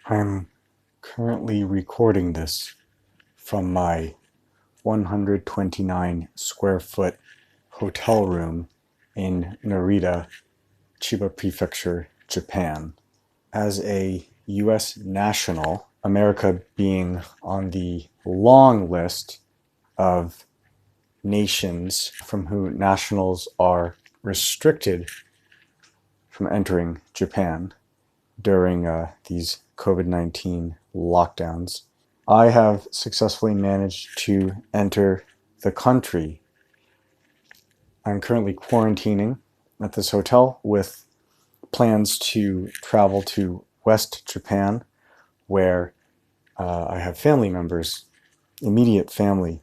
I'm currently recording this from my 129 square foot hotel room in Narita, Chiba Prefecture, Japan. As a US national, America being on the long list of nations from whom nationals are restricted from entering Japan during these COVID-19 lockdowns, I have successfully managed to enter the country. I'm currently quarantining at this hotel with plans to travel to West Japan, where I have family members, immediate family,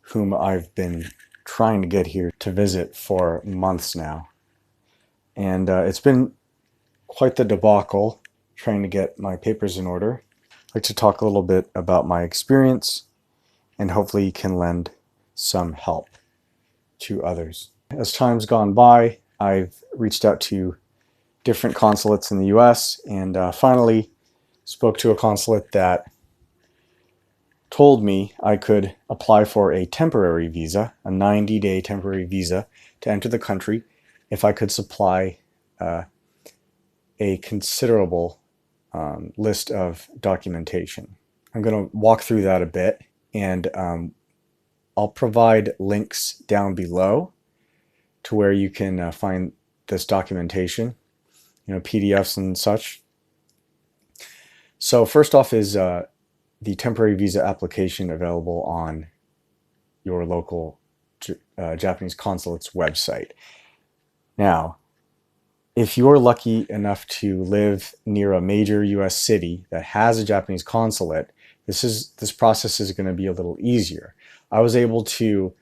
whom I've been trying to get here to visit for months now. And it's been quite the debacle trying to get my papers in order. I'd like to talk a little bit about my experience and hopefully can lend some help to others. As time's gone by, I've reached out to different consulates in the US and finally spoke to a consulate that told me I could apply for a temporary visa, a 90-day temporary visa to enter the country if I could supply a considerable list of documentation. I'm going to walk through that a bit, and I'll provide links down below to where you can find this documentation, PDFs and such. So first off is the temporary visa application available on your local Japanese consulate's website. Now, if you're lucky enough to live near a major US city that has a Japanese consulate, this process is going to be a little easier. I was able to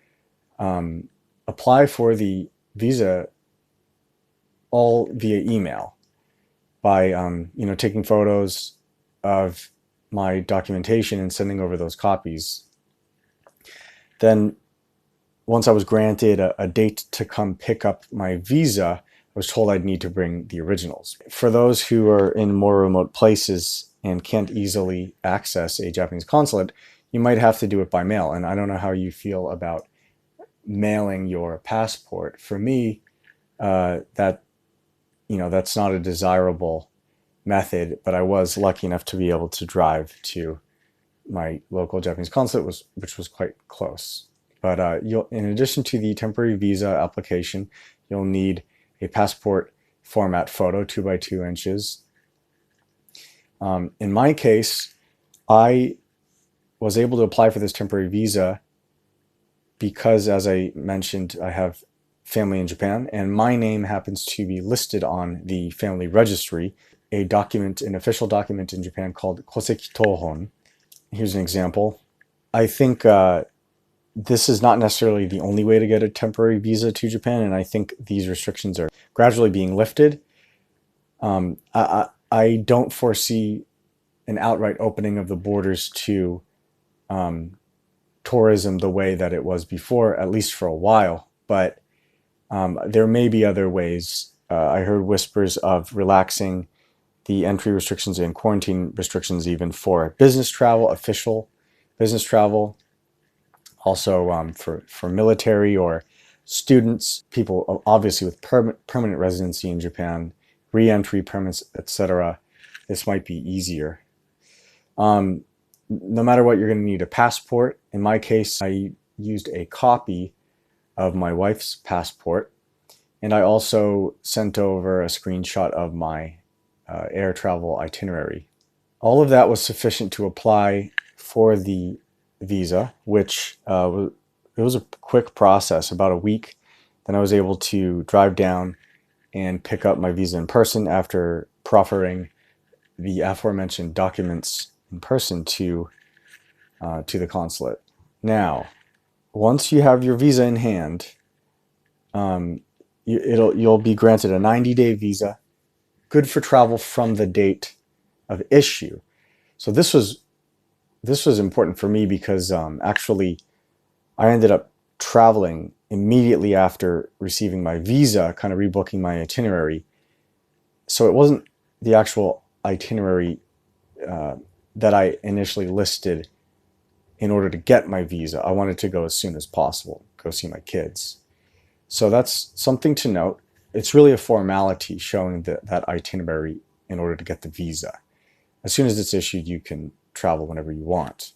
apply for the visa all via email by taking photos of my documentation and sending over those copies. Then once I was granted a date to come pick up my visa, I was told I'd need to bring the originals. For those who are in more remote places and can't easily access a Japanese consulate, you might have to do it by mail. And I don't know how you feel about mailing your passport. For me, that's not a desirable method, but I was lucky enough to be able to drive to my local Japanese consulate, which was quite close. But in addition to the temporary visa application, you'll need a passport format photo, 2 by 2 inches. In my case, I was able to apply for this temporary visa because, as I mentioned, I have family in Japan, and my name happens to be listed on the family registry, an official document in Japan called Koseki Tohon. Here's an example. I think this is not necessarily the only way to get a temporary visa to Japan, and I think these restrictions are gradually being lifted. I don't foresee an outright opening of the borders to tourism the way that it was before, at least for a while, but there may be other ways. I heard whispers of relaxing the entry restrictions and quarantine restrictions even for business travel, official business travel. Also for military or students, people obviously with permanent residency in Japan, re-entry permits, etc. This might be easier. No matter what, you're going to need a passport. In my case, I used a copy of my wife's passport, and I also sent over a screenshot of my air travel itinerary. All of that was sufficient to apply for the visa, which it was a quick process, about a week. Then I was able to drive down and pick up my visa in person after proffering the aforementioned documents in person to the consulate. Now, once you have your visa in hand, you'll be granted a 90-day visa, good for travel from the date of issue. So this was important for me because actually I ended up traveling immediately after receiving my visa, kind of rebooking my itinerary. So it wasn't the actual itinerary that I initially listed in order to get my visa. I wanted to go as soon as possible, go see my kids. So that's something to note. It's really a formality showing that itinerary in order to get the visa. As soon as it's issued, you can travel whenever you want.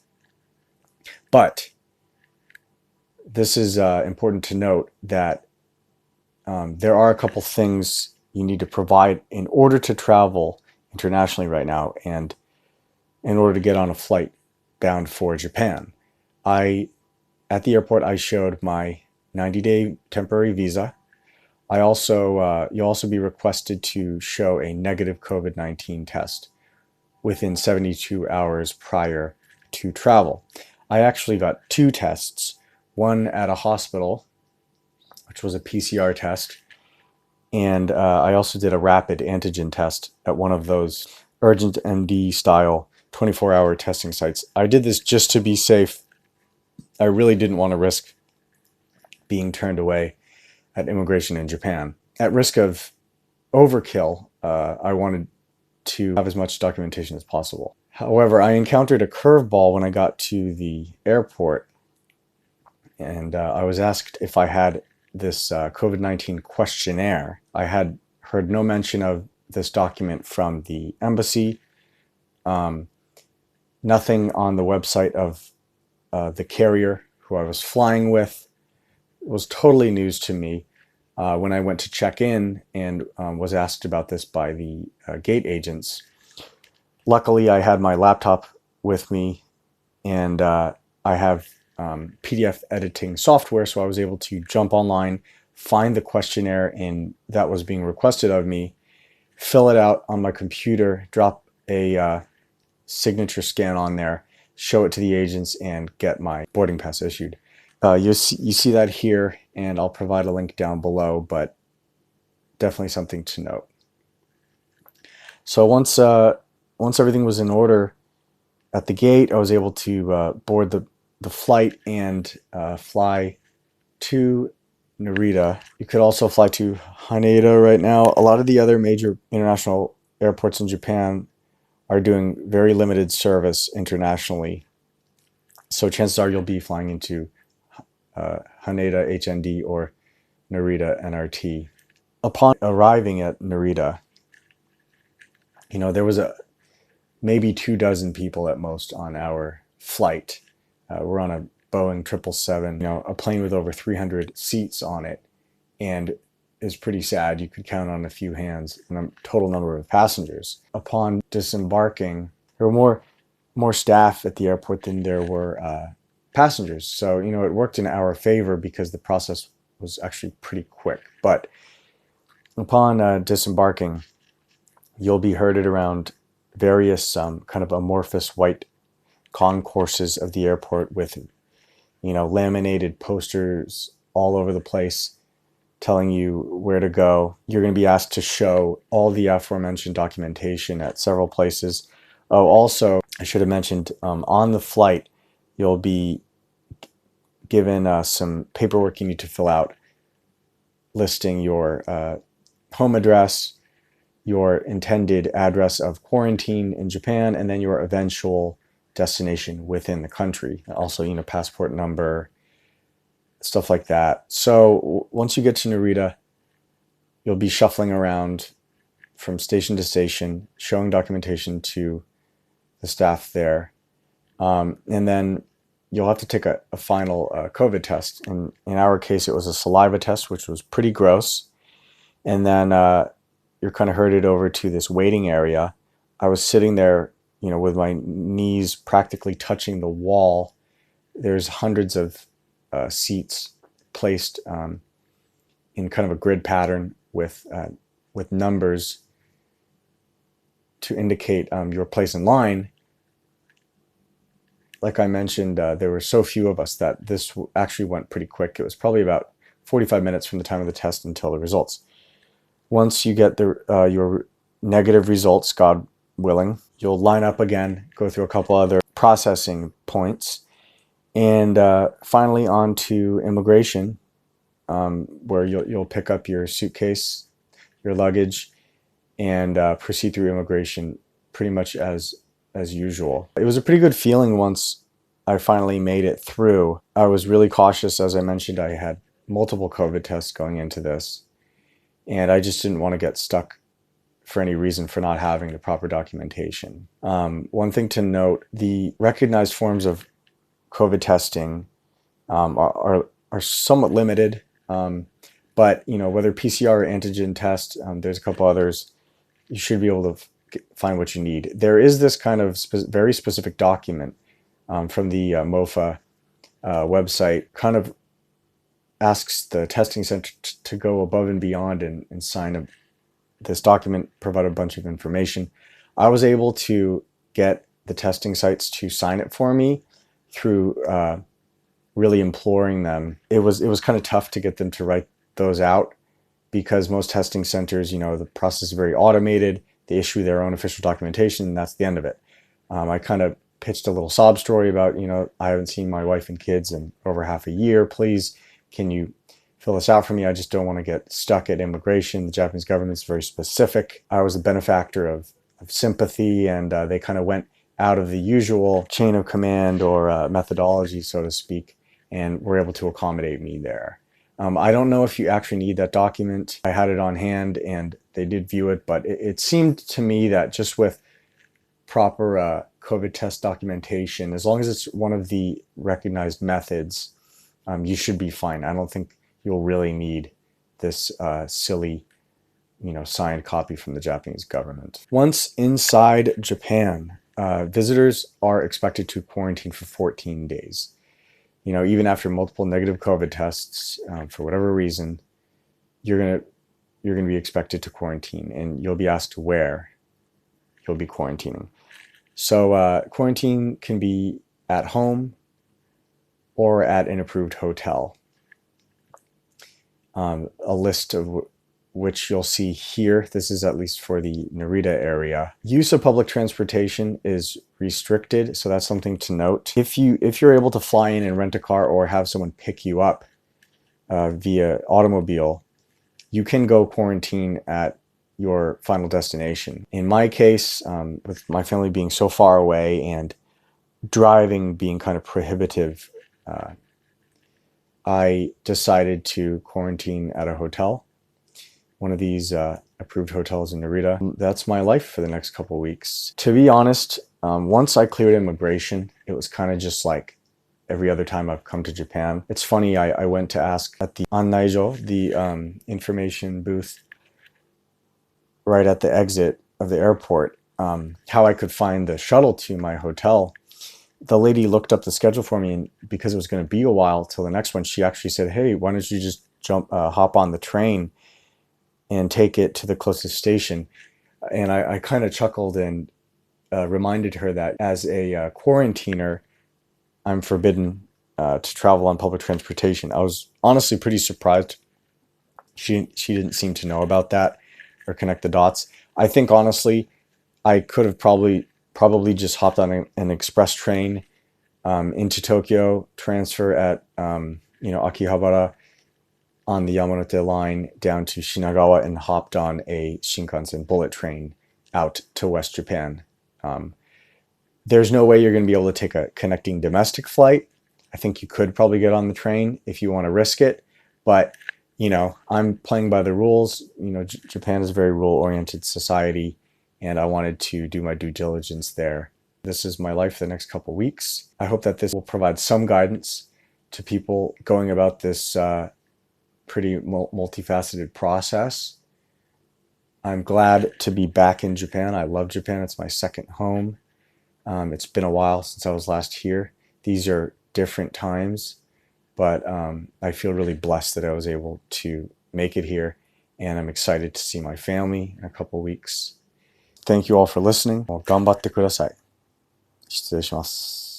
But this is important to note that there are a couple things you need to provide in order to travel internationally right now and in order to get on a flight bound for Japan. At the airport, I showed my 90-day temporary visa. You'll also be requested to show a negative COVID-19 test within 72 hours prior to travel. I actually got 2 tests, one at a hospital, which was a PCR test, and I also did a rapid antigen test at one of those urgent MD style 24-hour testing sites. I did this just to be safe. I really didn't want to risk being turned away at immigration in Japan. At risk of overkill, I wanted to have as much documentation as possible. However, I encountered a curveball when I got to the airport, and I was asked if I had this COVID-19 questionnaire. I had heard no mention of this document from the embassy, nothing on the website of the carrier who I was flying with. It was totally news to me. When I went to check in and was asked about this by the gate agents. Luckily, I had my laptop with me, and I have PDF editing software, so I was able to jump online, find the questionnaire that was being requested of me, fill it out on my computer, drop a signature scan on there, show it to the agents, and get my boarding pass issued. You see that here, and I'll provide a link down below, but definitely something to note. So once everything was in order at the gate, I was able to board the flight and fly to Narita. You could also fly to Haneda right now. A lot of the other major international airports in Japan are doing very limited service internationally. So chances are you'll be flying into Haneda HND or Narita NRT. Upon arriving at Narita, there was maybe 24 people at most on our flight. We're on a Boeing 777, a plane with over 300 seats on it, and it's pretty sad. You could count on a few hands the total number of passengers. Upon disembarking, there were more staff at the airport than there were passengers. So, it worked in our favor because the process was actually pretty quick. But upon disembarking, you'll be herded around various kind of amorphous white concourses of the airport with, laminated posters all over the place telling you where to go. You're going to be asked to show all the aforementioned documentation at several places. Oh, also, I should have mentioned, on the flight, you'll be given some paperwork you need to fill out listing your home address, your intended address of quarantine in Japan, and then your eventual destination within the country. Also, passport number, stuff like that. So once you get to Narita, you'll be shuffling around from station to station, showing documentation to the staff there. And then you'll have to take a final COVID test. And in our case, it was a saliva test, which was pretty gross. And then you're kind of herded over to this waiting area. I was sitting there, with my knees practically touching the wall. There's hundreds of seats placed in kind of a grid pattern with numbers to indicate your place in line. Like I mentioned, there were so few of us that this actually went pretty quick. It was probably about 45 minutes from the time of the test until the results. Once you get your negative results, God willing, you'll line up again, go through a couple other processing points, and finally on to immigration, where you'll pick up your suitcase, your luggage, and proceed through immigration pretty much as usual. It was a pretty good feeling once I finally made it through. I was really cautious, as I mentioned. I had multiple COVID tests going into this, and I just didn't want to get stuck for any reason for not having the proper documentation. One thing to note, the recognized forms of COVID testing are somewhat limited, but whether PCR or antigen test, there's a couple others, you should be able to find what you need. There is this kind of very specific document from the MOFA website, kind of asks the testing center to go above and beyond and sign this document, provide a bunch of information. I was able to get the testing sites to sign it for me through really imploring them. It was kind of tough to get them to write those out, because most testing centers, the process is very automated. They issue their own official documentation, and that's the end of it. I kind of pitched a little sob story about, I haven't seen my wife and kids in over half a year. Please, can you fill this out for me? I just don't want to get stuck at immigration. The Japanese government is very specific. I was a benefactor of sympathy, and they kind of went out of the usual chain of command or methodology, so to speak, and were able to accommodate me there. I don't know if you actually need that document. I had it on hand and they did view it, but it seemed to me that just with proper COVID test documentation, as long as it's one of the recognized methods, you should be fine. I don't think you'll really need this silly, signed copy from the Japanese government. Once inside Japan, visitors are expected to quarantine for 14 days. Even after multiple negative COVID tests, for whatever reason, you're gonna be expected to quarantine, and you'll be asked where you'll be quarantining. So quarantine can be at home or at an approved hotel. A list of which you'll see here. This is at least for the Narita area. Use of public transportation is restricted, so that's something to note. If you're able to fly in and rent a car or have someone pick you up via automobile, you can go quarantine at your final destination. In my case, with my family being so far away and driving being kind of prohibitive, I decided to quarantine at a hotel, one of these approved hotels in Narita. That's my life for the next couple of weeks. To be honest, once I cleared immigration, it was kind of just like every other time I've come to Japan. It's funny, I went to ask at the Annaijo, the information booth right at the exit of the airport, how I could find the shuttle to my hotel. The lady looked up the schedule for me, and because it was going to be a while till the next one, she actually said, "Hey, why don't you just hop on the train and take it to the closest station?" And I kind of chuckled and reminded her that as a quarantiner, I'm forbidden to travel on public transportation. I was honestly pretty surprised she didn't seem to know about that or connect the dots. I think honestly, I could have probably just hopped on an express train into Tokyo, transfer at Akihabara on the Yamanote line down to Shinagawa, and hopped on a Shinkansen bullet train out to West Japan. There's no way you're going to be able to take a connecting domestic flight. I think you could probably get on the train if you want to risk it, but I'm playing by the rules. Japan is a very rule-oriented society, and I wanted to do my due diligence there. This is my life for the next couple weeks. I hope that this will provide some guidance to people going about this pretty multifaceted process. I'm glad to be back in Japan. I love Japan. It's my second home. It's been a while since I was last here. These are different times, but I feel really blessed that I was able to make it here, and I'm excited to see my family in a couple weeks. Thank you all for listening. 頑張ってください。失礼します。